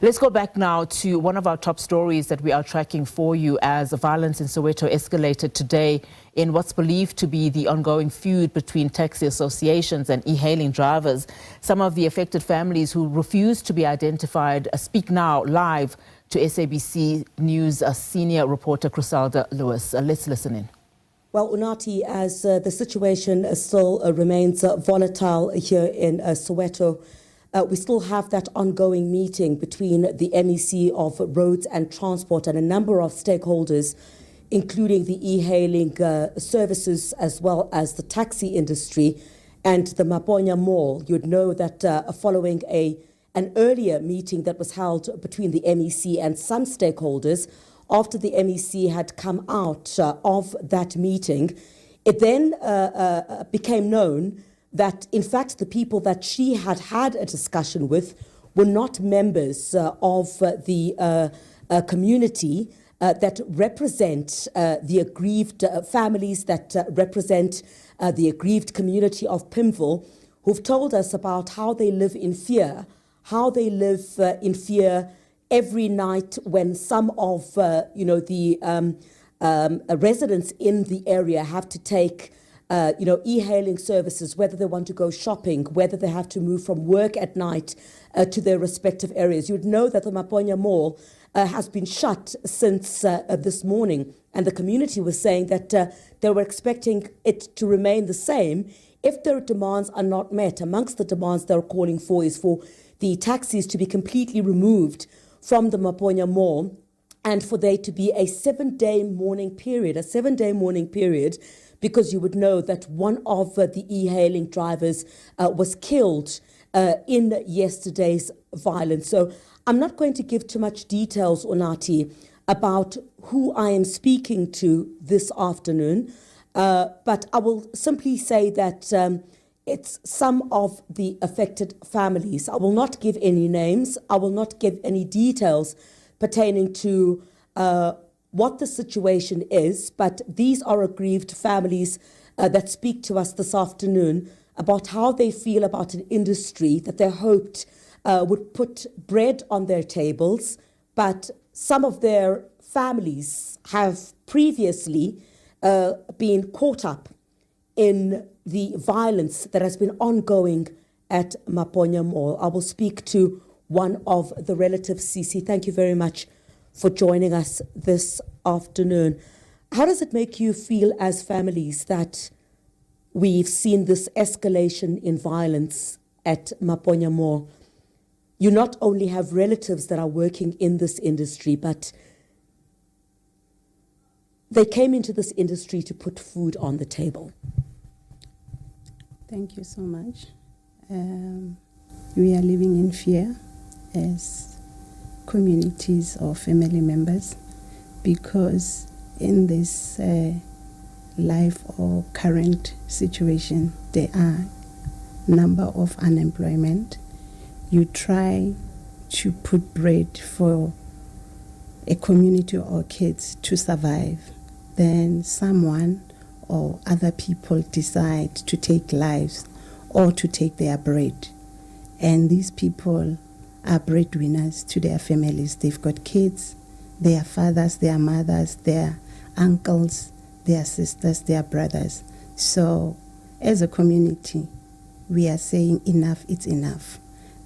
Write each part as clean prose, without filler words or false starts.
Let's go back now to one of our top stories that we are tracking for you as violence in Soweto escalated today in what's believed to be the ongoing feud between taxi associations and e-hailing drivers. Some of the affected families who refuse to be identified speak now live to SABC News Senior reporter Chriselda Lewis. Let's listen in. Well, Unati, as the situation still remains volatile here in Soweto, we still have that ongoing meeting between the MEC of Roads and Transport and a number of stakeholders, including the e-hailing services as well as the taxi industry and the Maponya Mall. You'd know that following an earlier meeting that was held between the MEC and some stakeholders, after the MEC had come out of that meeting, it then became known that, in fact, the people that she had had a discussion with were not members of the community that represent the aggrieved families, that represent the aggrieved community of Pimville, who've told us about how they live in fear, every night when some of the residents in the area have to take e-hailing services, whether they want to go shopping, whether they have to move from work at night to their respective areas. You would know that the Maponya Mall has been shut since this morning, and the community was saying that they were expecting it to remain the same if their demands are not met. Amongst the demands they're calling for is for the taxis to be completely removed from the Maponya Mall and for there to be a 7-day mourning period, because you would know that one of the e-hailing drivers was killed in yesterday's violence. So I'm not going to give too much details, Onati, about who I am speaking to this afternoon, but I will simply say that it's some of the affected families. I will not give any names. I will not give any details pertaining to what the situation is, but these are aggrieved families that speak to us this afternoon about how they feel about an industry that they hoped would put bread on their tables, but some of their families have previously been caught up in the violence that has been ongoing at Maponya Mall. I will speak to one of the relatives, Sisi. Thank you very much for joining us this afternoon. How does it make you feel as families that we've seen this escalation in violence at Maponya Mall? You not only have relatives that are working in this industry, but they came into this industry to put food on the table. Thank you so much. We are living in fear as communities or family members because in this life or current situation, there are number of unemployment. You try to put bread for a community or kids to survive. Then someone or other people decide to take lives or to take their bread. And these people are breadwinners to their families. They've got kids, their fathers, their mothers, their uncles, their sisters, their brothers. So as a community, we are saying enough, it's enough.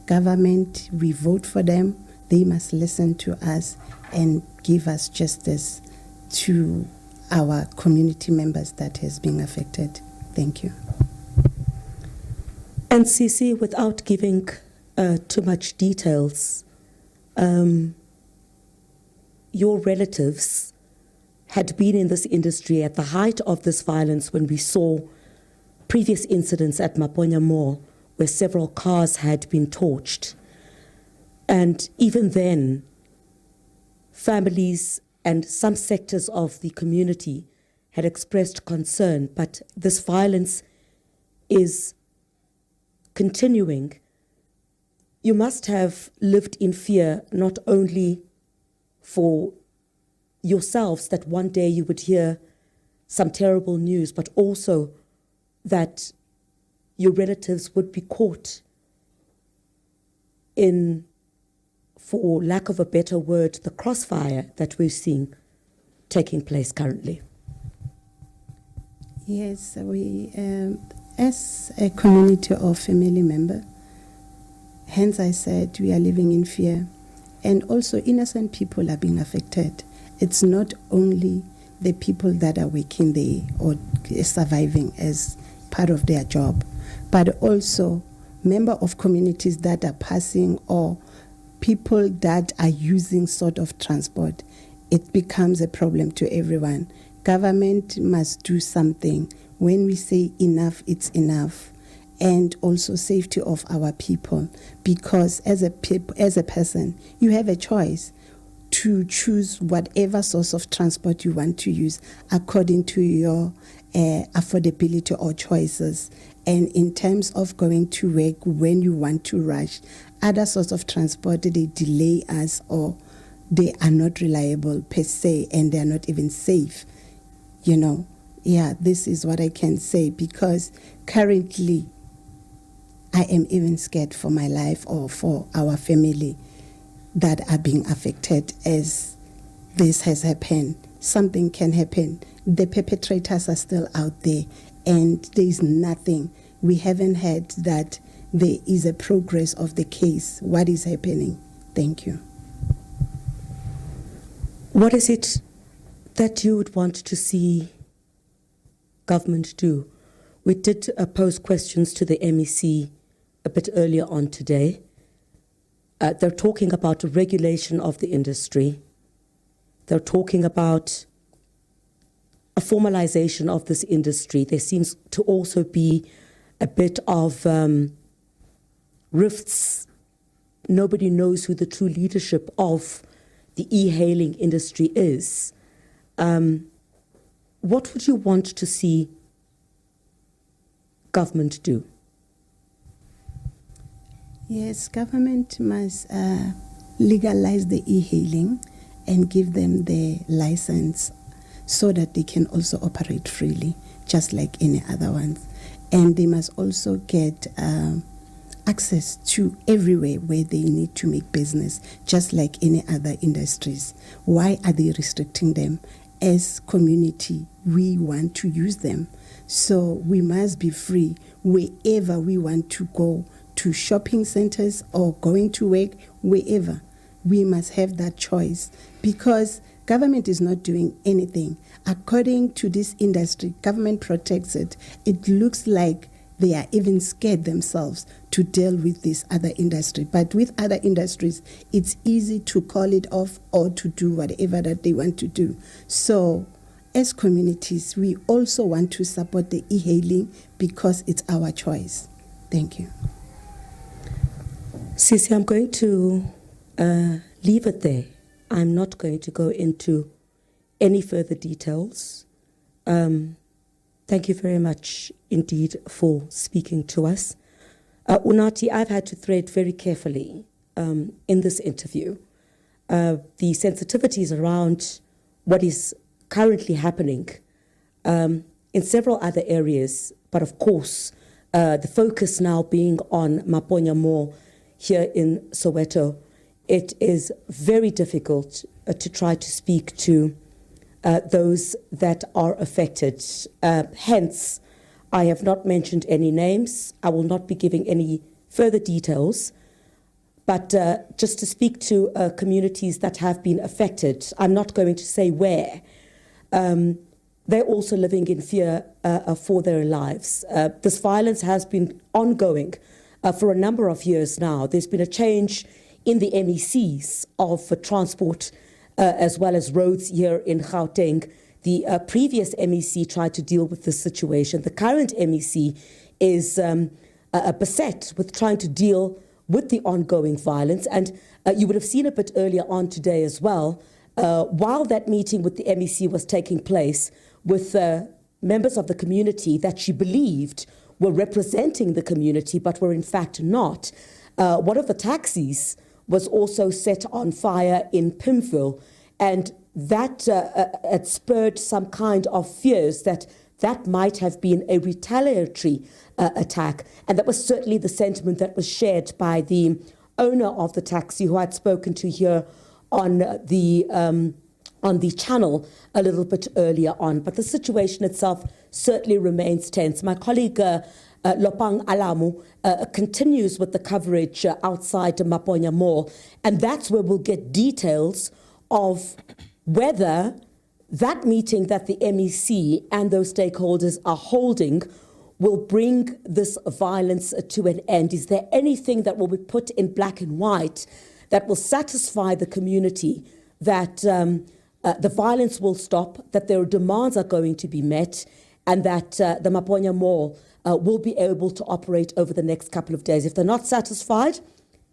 Government, we vote for them. They must listen to us and give us justice to our community members that has been affected. Thank you. And Sisi, without giving too much details, your relatives had been in this industry at the height of this violence when we saw previous incidents at Maponya Mall where several cars had been torched. And even then, families and some sectors of the community had expressed concern, but this violence is continuing. You must have lived in fear not only for yourselves that one day you would hear some terrible news, but also that your relatives would be caught in for lack of a better word, the crossfire that we're seeing taking place currently? Yes, we, as a community of family members, hence I said we are living in fear. And also innocent people are being affected. It's not only the people that are working there or surviving as part of their job, but also members of communities that are passing or people that are using sort of transport. It becomes a problem to everyone. Government must do something. When we say enough, it's enough. And also safety of our people, because as a person, you have a choice to choose whatever source of transport you want to use according to your affordability or choices. And in terms of going to work when you want to rush, other sorts of transport, they delay us or they are not reliable per se, and they are not even safe. You know, yeah, this is what I can say, because currently I am even scared for my life or for our family that are being affected as this has happened. Something can happen. The perpetrators are still out there, and there is nothing. We haven't heard that there is a progress of the case. What is happening? Thank you. What is it that you would want to see government do? We did pose questions to the MEC a bit earlier on today. They're talking about regulation of the industry. They're talking about a formalization of this industry. There seems to also be a bit of rifts. Nobody knows who the true leadership of the e-hailing industry is. What would you want to see government do? Yes, government must legalize the e-hailing and give them the license so that they can also operate freely, just like any other ones. And they must also get access to everywhere where they need to make business, just like any other industries. Why are they restricting them? As community, we want to use them. So we must be free wherever we want to go, to shopping centers or going to work, wherever. We must have that choice, because government is not doing anything. According to this industry, government protects it. It looks like they are even scared themselves to deal with this other industry. But with other industries, it's easy to call it off or to do whatever that they want to do. So as communities, we also want to support the e-hailing because it's our choice. Thank you. Sisi, I'm going to leave it there. I'm not going to go into any further details. Thank you very much indeed for speaking to us. Unathi, I've had to thread very carefully in this interview the sensitivities around what is currently happening in several other areas, but of course the focus now being on Maponya Mall here in Soweto. It is very difficult to try to speak to those that are affected. Hence, I have not mentioned any names. I will not be giving any further details. But just to speak to communities that have been affected, I'm not going to say where. They're also living in fear for their lives. This violence has been ongoing for a number of years now. There's been a change in the MECs of transport as well as roads here in Gauteng. The previous MEC tried to deal with this situation. The current MEC is beset with trying to deal with the ongoing violence. And you would have seen a bit earlier on today as well, while that meeting with the MEC was taking place with members of the community that she believed were representing the community, but were in fact not. One of the taxis was also set on fire in Pimville, and that had spurred some kind of fears that that might have been a retaliatory attack. And that was certainly the sentiment that was shared by the owner of the taxi who I'd spoken to here on the channel a little bit earlier on. But the situation itself certainly remains tense. My colleague Lopang Alamu continues with the coverage outside Maponya Mall, and that's where we'll get details of whether that meeting that the MEC and those stakeholders are holding will bring this violence to an end. Is there anything that will be put in black and white that will satisfy the community that the violence will stop, that their demands are going to be met, and that the Maponya Mall will be able to operate over the next couple of days? If they're not satisfied,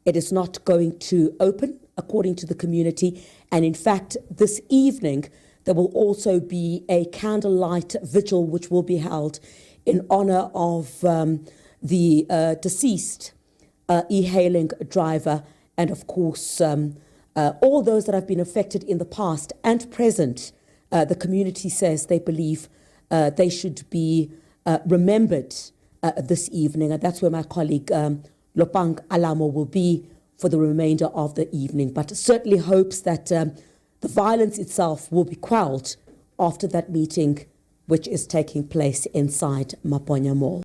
it is not going to open, according to the community. And in fact, this evening, there will also be a candlelight vigil which will be held in honor of the deceased e-hailing driver, and of course all those that have been affected in the past and present. The community says they believe they should be remembered this evening, and that's where my colleague Lopang Alamo will be for the remainder of the evening, but certainly hopes that the violence itself will be quelled after that meeting which is taking place inside Maponya Mall.